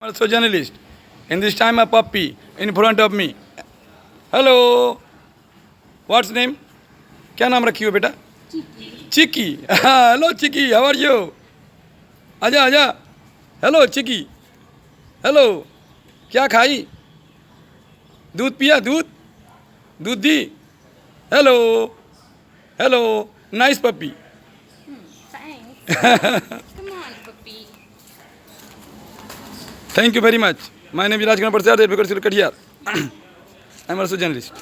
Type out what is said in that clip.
I'm also a journalist. In this time, a puppy in front of me. Hello. What's name? क्या नाम रखी हो बेटा? चिकी. Hello chikki. How are you? आजा आजा. Hello चिकी. Hello. क्या खाई? दूध पिया दूध? दूध दी? Hello. Hello. Nice puppy. Thanks. Come on, puppy. Thank you very much. My name is Rajkumar Prasad, advocate Katiyar. I'm also a journalist.